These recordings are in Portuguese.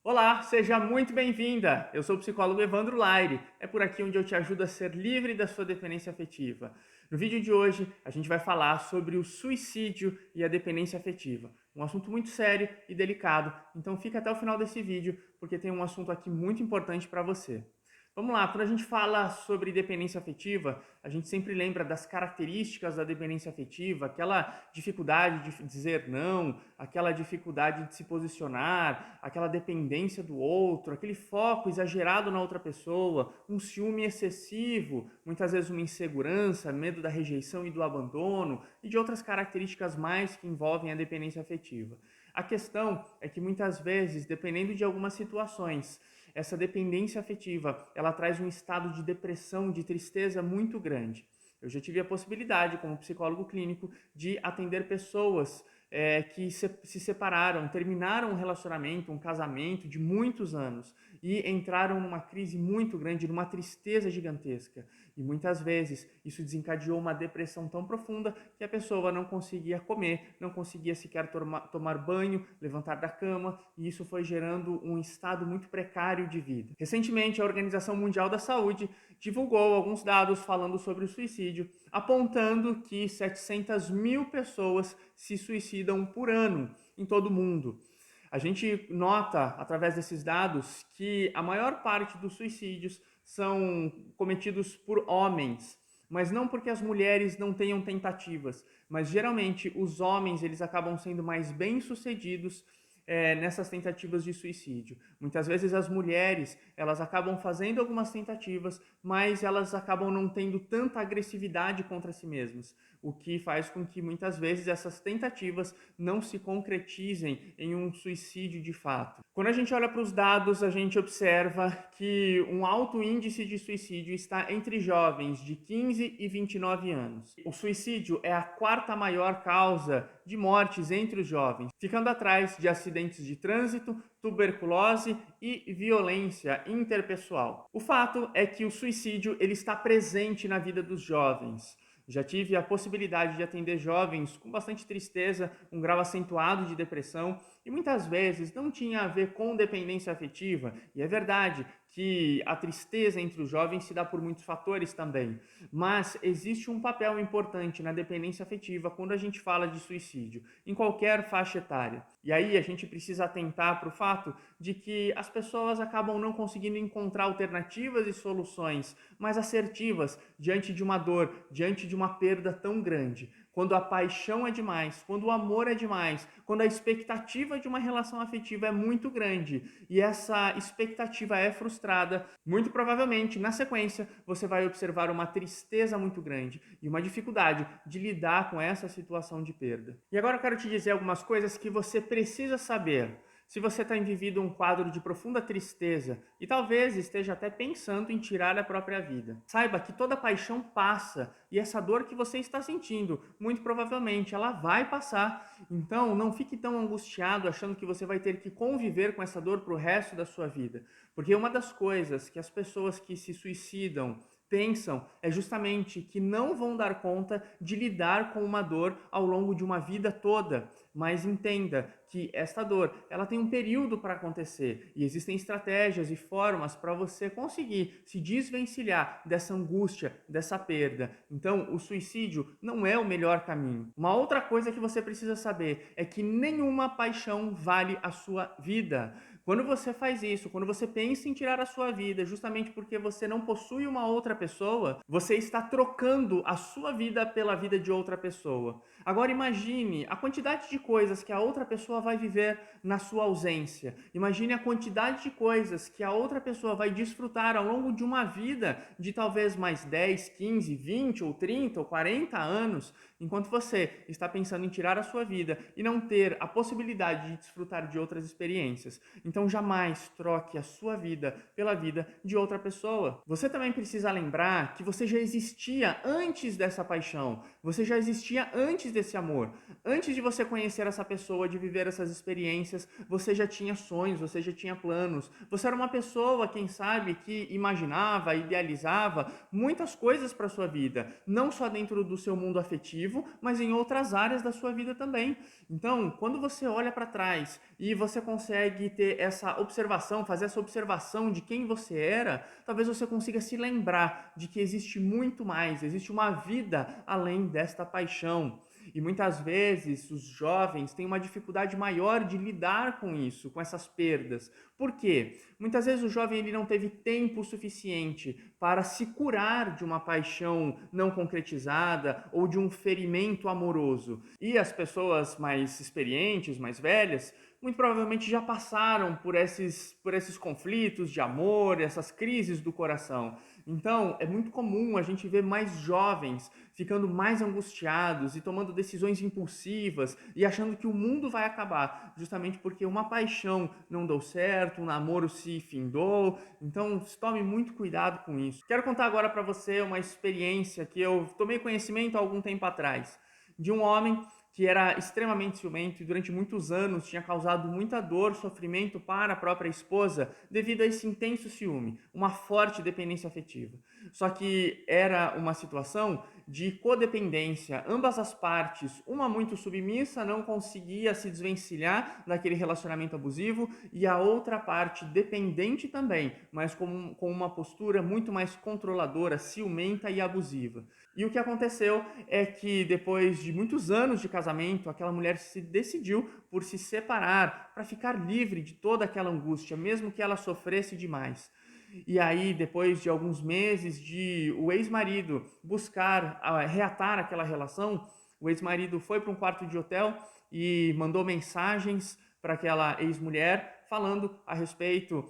Olá, seja muito bem-vinda! Eu sou o psicólogo Evandro Laire. É por aqui onde eu te ajudo a ser livre da sua dependência afetiva. No vídeo de hoje, a gente vai falar sobre o suicídio e a dependência afetiva. Um assunto muito sério e delicado, então fica até o final desse vídeo, porque tem um assunto aqui muito importante para você. Vamos lá, quando a gente fala sobre dependência afetiva, a gente sempre lembra das características da dependência afetiva, aquela dificuldade de dizer não, aquela dificuldade de se posicionar, aquela dependência do outro, aquele foco exagerado na outra pessoa, um ciúme excessivo, muitas vezes uma insegurança, medo da rejeição e do abandono e de outras características mais que envolvem a dependência afetiva. A questão é que muitas vezes, dependendo de algumas situações, essa dependência afetiva, ela traz um estado de depressão, de tristeza muito grande. Eu já tive a possibilidade, como psicólogo clínico, de atender pessoas que se separaram, terminaram um relacionamento, um casamento de muitos anos e entraram numa crise muito grande, numa tristeza gigantesca. E muitas vezes isso desencadeou uma depressão tão profunda que a pessoa não conseguia comer, não conseguia sequer tomar banho, levantar da cama, e isso foi gerando um estado muito precário de vida. Recentemente, a Organização Mundial da Saúde divulgou alguns dados falando sobre o suicídio, apontando que 700 mil pessoas se suicidam por ano em todo o mundo. A gente nota, através desses dados, que a maior parte dos suicídios são cometidos por homens, mas não porque as mulheres não tenham tentativas, mas geralmente os homens eles acabam sendo mais bem-sucedidos nessas tentativas de suicídio. Muitas vezes as mulheres, elas acabam fazendo algumas tentativas, mas elas acabam não tendo tanta agressividade contra si mesmas, o que faz com que muitas vezes essas tentativas não se concretizem em um suicídio de fato. Quando a gente olha para os dados, a gente observa que um alto índice de suicídio está entre jovens de 15 e 29 anos. O suicídio é a quarta maior causa de mortes entre os jovens, ficando atrás de acidentes de trânsito, tuberculose e violência interpessoal. O fato é que o suicídio ele está presente na vida dos jovens. Já tive a possibilidade de atender jovens com bastante tristeza, um grau acentuado de depressão, e muitas vezes não tinha a ver com dependência afetiva, e é verdade que a tristeza entre os jovens se dá por muitos fatores também, mas existe um papel importante na dependência afetiva quando a gente fala de suicídio, em qualquer faixa etária. E aí a gente precisa atentar para o fato de que as pessoas acabam não conseguindo encontrar alternativas e soluções mais assertivas diante de uma dor, diante de uma perda tão grande. Quando a paixão é demais, quando o amor é demais, quando a expectativa de uma relação afetiva é muito grande e essa expectativa é frustrada, muito provavelmente, na sequência, você vai observar uma tristeza muito grande e uma dificuldade de lidar com essa situação de perda. E agora eu quero te dizer algumas coisas que você precisa saber. Se você tem vivido um quadro de profunda tristeza e talvez esteja até pensando em tirar a própria vida, saiba que toda paixão passa e essa dor que você está sentindo, muito provavelmente ela vai passar. Então não fique tão angustiado achando que você vai ter que conviver com essa dor para o resto da sua vida, porque uma das coisas que as pessoas que se suicidam pensam é justamente que não vão dar conta de lidar com uma dor ao longo de uma vida toda. Mas entenda que esta dor, ela tem um período para acontecer e existem estratégias e formas para você conseguir se desvencilhar dessa angústia, dessa perda. Então, o suicídio não é o melhor caminho. Uma outra coisa que você precisa saber é que nenhuma paixão vale a sua vida. Quando você faz isso, quando você pensa em tirar a sua vida justamente porque você não possui uma outra pessoa, você está trocando a sua vida pela vida de outra pessoa. Agora imagine a quantidade de coisas que a outra pessoa vai viver na sua ausência. Imagine a quantidade de coisas que a outra pessoa vai desfrutar ao longo de uma vida de talvez mais 10, 15, 20 ou 30 ou 40 anos, enquanto você está pensando em tirar a sua vida e não ter a possibilidade de desfrutar de outras experiências. Então jamais troque a sua vida pela vida de outra pessoa. Você também precisa lembrar que você já existia antes dessa paixão, você já existia antes desse amor. Antes de você conhecer essa pessoa, de viver essas experiências, você já tinha sonhos, você já tinha planos. Você era uma pessoa, quem sabe, que imaginava, idealizava muitas coisas para sua vida, não só dentro do seu mundo afetivo, mas em outras áreas da sua vida também. Então, quando você olha para trás e você consegue ter essa observação, fazer essa observação de quem você era, talvez você consiga se lembrar de que existe muito mais, existe uma vida além desta paixão. E muitas vezes os jovens têm uma dificuldade maior de lidar com isso, com essas perdas. Por quê? Muitas vezes o jovem ele não teve tempo suficiente para se curar de uma paixão não concretizada ou de um ferimento amoroso. E as pessoas mais experientes, mais velhas, muito provavelmente já passaram por esses conflitos de amor, essas crises do coração. Então, é muito comum a gente ver mais jovens ficando mais angustiados e tomando decisões impulsivas e achando que o mundo vai acabar, justamente porque uma paixão não deu certo, um namoro se findou. Então, tome muito cuidado com isso. Quero contar agora para você uma experiência que eu tomei conhecimento há algum tempo atrás, de um homem que era extremamente ciumento e durante muitos anos tinha causado muita dor, sofrimento para a própria esposa devido a esse intenso ciúme, uma forte dependência afetiva. Só que era uma situação de codependência, ambas as partes, uma muito submissa, não conseguia se desvencilhar daquele relacionamento abusivo, e a outra parte dependente também, mas com uma postura muito mais controladora, ciumenta e abusiva. E o que aconteceu é que depois de muitos anos de casamento, aquela mulher se decidiu por se separar, para ficar livre de toda aquela angústia, mesmo que ela sofresse demais. E aí, depois de alguns meses de o ex-marido buscar reatar aquela relação, o ex-marido foi para um quarto de hotel e mandou mensagens para aquela ex-mulher falando a respeito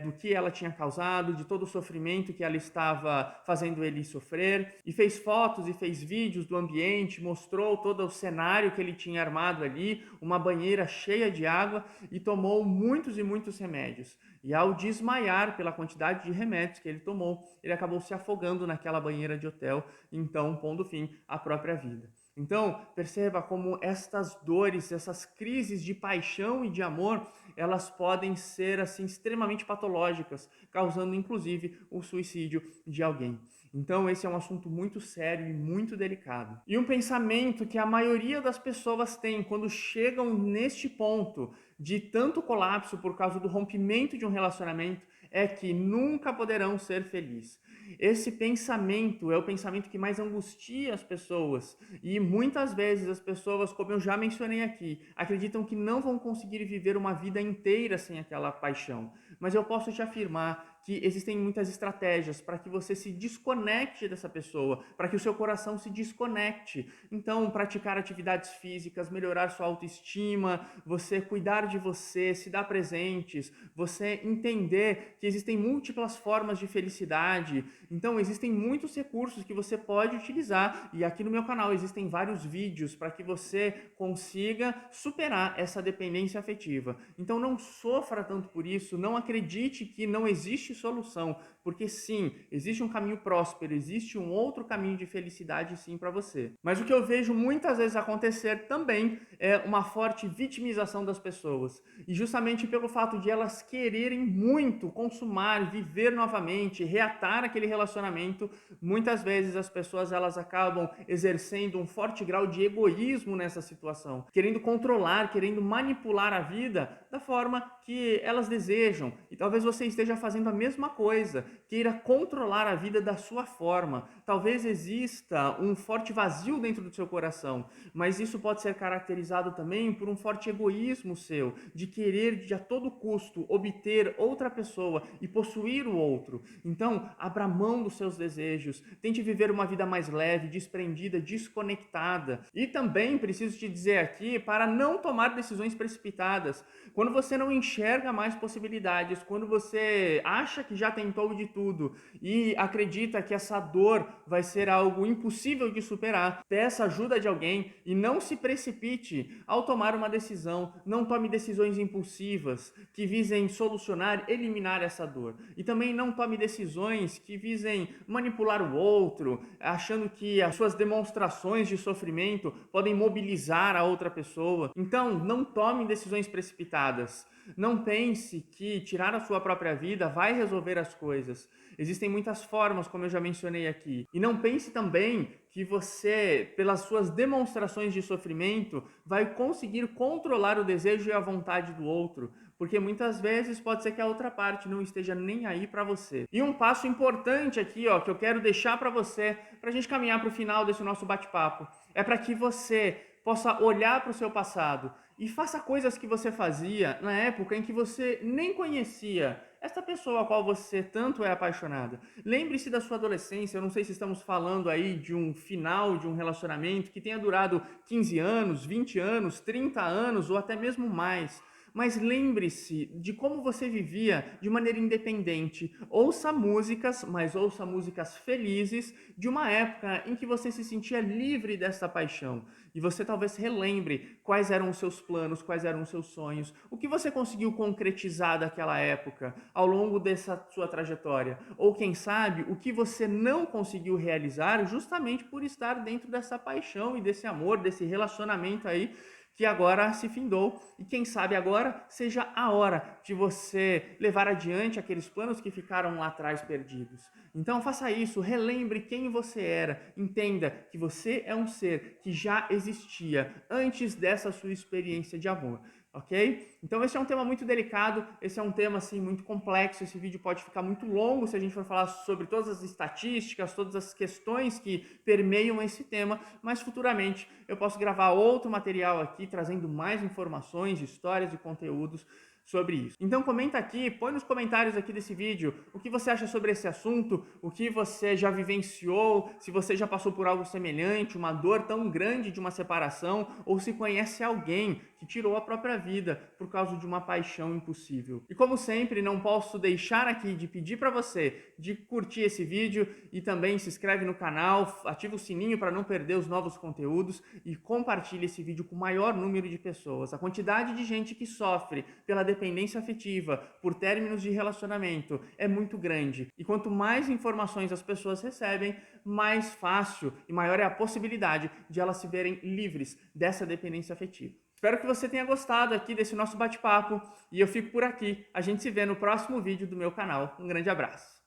do que ela tinha causado, de todo o sofrimento que ela estava fazendo ele sofrer, e fez fotos e fez vídeos do ambiente, mostrou todo o cenário que ele tinha armado ali, uma banheira cheia de água, e tomou muitos e muitos remédios. E ao desmaiar pela quantidade de remédios que ele tomou, ele acabou se afogando naquela banheira de hotel, então pondo fim à própria vida. Então, perceba como estas dores, essas crises de paixão e de amor, elas podem ser assim extremamente patológicas, causando inclusive o suicídio de alguém. Então, esse é um assunto muito sério e muito delicado. E um pensamento que a maioria das pessoas tem quando chegam neste ponto de tanto colapso por causa do rompimento de um relacionamento é que nunca poderão ser felizes. Esse pensamento é o pensamento que mais angustia as pessoas, e muitas vezes as pessoas, como eu já mencionei aqui, acreditam que não vão conseguir viver uma vida inteira sem aquela paixão. Mas eu posso te afirmar que existem muitas estratégias para que você se desconecte dessa pessoa, para que o seu coração se desconecte. Então, praticar atividades físicas, melhorar sua autoestima, você cuidar de você, se dar presentes, você entender que existem múltiplas formas de felicidade. Então, existem muitos recursos que você pode utilizar, e aqui no meu canal existem vários vídeos para que você consiga superar essa dependência afetiva. Então, não sofra tanto por isso, não acredite que não existe solução, porque sim, existe um caminho próspero, existe um outro caminho de felicidade sim para você. Mas o que eu vejo muitas vezes acontecer também é uma forte vitimização das pessoas. E justamente pelo fato de elas quererem muito consumar, viver novamente, reatar aquele relacionamento, muitas vezes as pessoas elas acabam exercendo um forte grau de egoísmo nessa situação, querendo controlar, querendo manipular a vida da forma que elas desejam. E talvez você esteja fazendo a mesma coisa, queira controlar a vida da sua forma. Talvez exista um forte vazio dentro do seu coração, mas isso pode ser caracterizado também por um forte egoísmo seu, de querer de a todo custo obter outra pessoa e possuir o outro. Então, abra mão dos seus desejos, tente viver uma vida mais leve, desprendida, desconectada. E também preciso te dizer aqui para não tomar decisões precipitadas. Quando você não enxerga mais possibilidades, quando você acha que já tentou de tudo e acredita que essa dor vai ser algo impossível de superar, peça ajuda de alguém e não se precipite ao tomar uma decisão. Não tome decisões impulsivas que visem solucionar, eliminar essa dor. E também não tome decisões que visem manipular o outro, achando que as suas demonstrações de sofrimento podem mobilizar a outra pessoa. Então, não tome decisões precipitadas. Não pense que tirar a sua própria vida vai resolver as coisas. Existem muitas formas, como eu já mencionei aqui. E não pense também que você, pelas suas demonstrações de sofrimento, vai conseguir controlar o desejo e a vontade do outro. porque muitas vezes pode ser que a outra parte não esteja nem aí para você. E um passo importante aqui, ó, que eu quero deixar para você, para a gente caminhar para o final desse nosso bate-papo, é para que você possa olhar para o seu passado e faça coisas que você fazia na época em que você nem conhecia esta pessoa a qual você tanto é apaixonada. Lembre-se da sua adolescência. Eu não sei se estamos falando aí de um final de um relacionamento que tenha durado 15 anos, 20 anos, 30 anos ou até mesmo mais. Mas lembre-se de como você vivia de maneira independente. Ouça músicas, mas ouça músicas felizes de uma época em que você se sentia livre dessa paixão. E você talvez relembre quais eram os seus planos, quais eram os seus sonhos, o que você conseguiu concretizar daquela época ao longo dessa sua trajetória. Ou quem sabe, o que você não conseguiu realizar justamente por estar dentro dessa paixão e desse amor, desse relacionamento aí que agora se findou. E quem sabe agora seja a hora de você levar adiante aqueles planos que ficaram lá atrás perdidos. Então faça isso, relembre quem você era, entenda que você é um ser que já existia antes dessa sua experiência de amor. Ok? Então esse é um tema muito delicado, esse é um tema assim muito complexo, esse vídeo pode ficar muito longo se a gente for falar sobre todas as estatísticas, todas as questões que permeiam esse tema, mas futuramente eu posso gravar outro material aqui trazendo mais informações, histórias e conteúdos sobre isso. Então comenta aqui, põe nos comentários aqui desse vídeo o que você acha sobre esse assunto, o que você já vivenciou, se você já passou por algo semelhante, uma dor tão grande de uma separação, ou se conhece alguém que tirou a própria vida por causa de uma paixão impossível. E como sempre, não posso deixar aqui de pedir para você de curtir esse vídeo e também se inscreve no canal, ativa o sininho para não perder os novos conteúdos e compartilhe esse vídeo com o maior número de pessoas. A quantidade de gente que sofre pela dependência afetiva, por términos de relacionamento, é muito grande. E quanto mais informações as pessoas recebem, mais fácil e maior é a possibilidade de elas se verem livres dessa dependência afetiva. Espero que você tenha gostado aqui desse nosso bate-papo e eu fico por aqui. A gente se vê no próximo vídeo do meu canal. Um grande abraço.